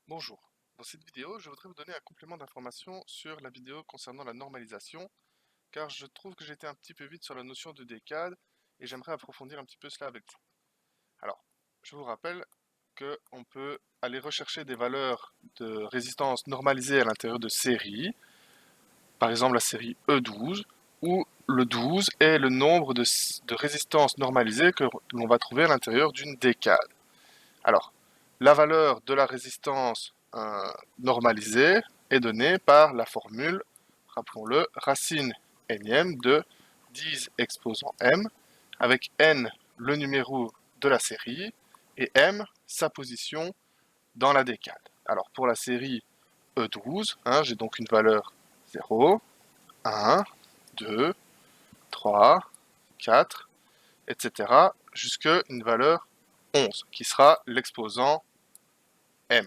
Bonjour, dans cette vidéo, je voudrais vous donner un complément d'information sur la vidéo concernant la normalisation, car je trouve que j'étais un petit peu vite sur la notion de décade et j'aimerais approfondir un petit peu cela avec vous. Alors, je vous rappelle qu'on peut aller rechercher des valeurs de résistance normalisées à l'intérieur de séries, par exemple la série E12, où le 12 est le nombre de résistances normalisées que l'on va trouver à l'intérieur d'une décade. Alors, la valeur de la résistance normalisée est donnée par la formule, rappelons-le, racine énième de 10 exposant m, avec n le numéro de la série et m sa position dans la décade. Alors pour la série E12, j'ai donc une valeur 0, 1, 2, 3, 4, etc. jusqu'à une valeur 11, qui sera l'exposant M.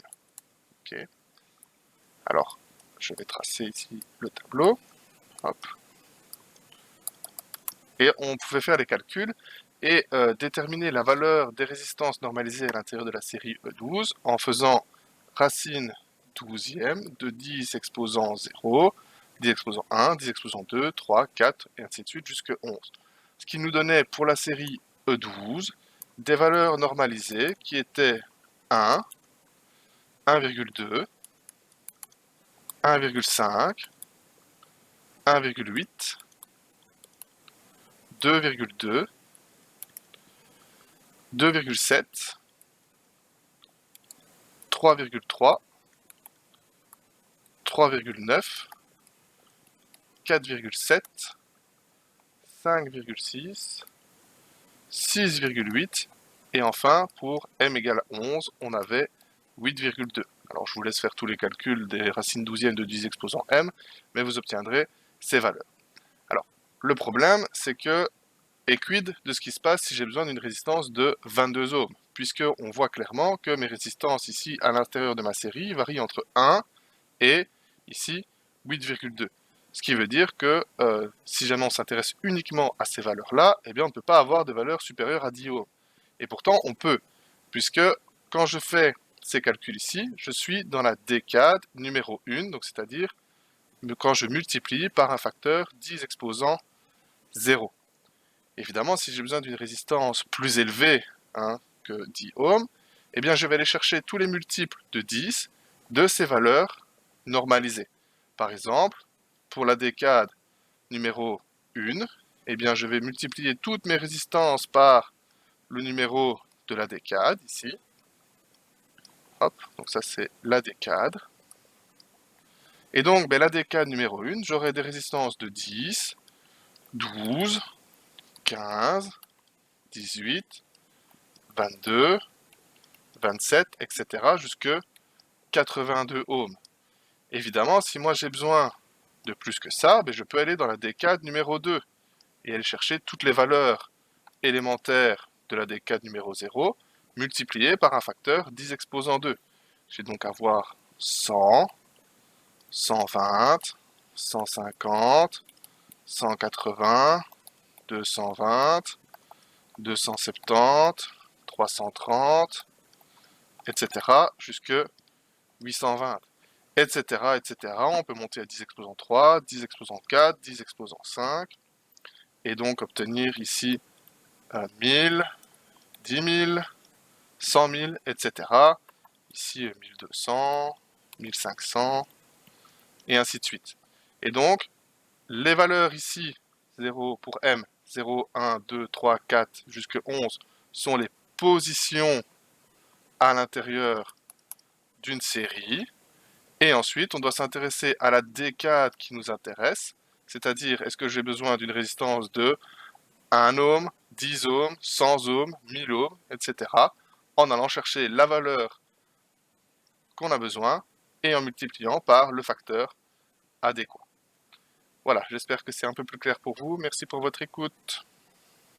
Okay. Alors, je vais tracer ici le tableau. Hop. Et on pouvait faire les calculs et déterminer la valeur des résistances normalisées à l'intérieur de la série E12 en faisant racine 12e de 10 exposant 0, 10 exposant 1, 10 exposant 2, 3, 4, et ainsi de suite jusqu'à 11. Ce qui nous donnait pour la série E12 des valeurs normalisées qui étaient 1, 1,2, 1,5, 1,8, 2,2, 2,7, 3,3, 3,9, 4,7, 5,6, 6,8 et enfin pour m égale 11, on avait 8,2. Alors je vous laisse faire tous les calculs des racines douzièmes de 10 exposant m, mais vous obtiendrez ces valeurs. Alors, le problème, c'est que, et quid de ce qui se passe si j'ai besoin d'une résistance de 22 ohms, puisqu'on voit clairement que mes résistances ici à l'intérieur de ma série varient entre 1 et ici 8,2. Ce qui veut dire que si jamais on s'intéresse uniquement à ces valeurs-là, eh bien on ne peut pas avoir de valeurs supérieures à 10 ohms. Et pourtant on peut, puisque quand je fais ces calculs ici, je suis dans la décade numéro 1, donc c'est-à-dire quand je multiplie par un facteur 10 exposant 0. Évidemment, si j'ai besoin d'une résistance plus élevée que 10 ohms, eh bien je vais aller chercher tous les multiples de 10 de ces valeurs normalisées. Par exemple, pour la décade numéro 1, eh bien je vais multiplier toutes mes résistances par le numéro de la décade, ici. Hop, donc ça c'est la décade. Et donc, la décade numéro 1, j'aurai des résistances de 10, 12, 15, 18, 22, 27, etc. jusque 82 ohms. Évidemment, si moi j'ai besoin de plus que ça, je peux aller dans la décade numéro 2 et aller chercher toutes les valeurs élémentaires de la décade numéro 0 multipliées par un facteur 10 exposant 2. Je vais donc avoir 100, 120, 150, 180, 220, 270, 330, etc. jusque 820, etc., etc. On peut monter à 10 exposant 3, 10 exposant 4, 10 exposant 5, et donc obtenir ici 1000, 10 000, 100 000, etc. Ici 1200, 1500, et ainsi de suite. Et donc, les valeurs ici, 0 pour M, 0, 1, 2, 3, 4, jusqu'à 11, sont les positions à l'intérieur d'une série. Et ensuite, on doit s'intéresser à la décade qui nous intéresse, c'est-à-dire est-ce que j'ai besoin d'une résistance de 1 ohm, 10 ohms, 100 ohms, 1000 ohms, etc. en allant chercher la valeur qu'on a besoin et en multipliant par le facteur adéquat. Voilà, j'espère que c'est un peu plus clair pour vous. Merci pour votre écoute.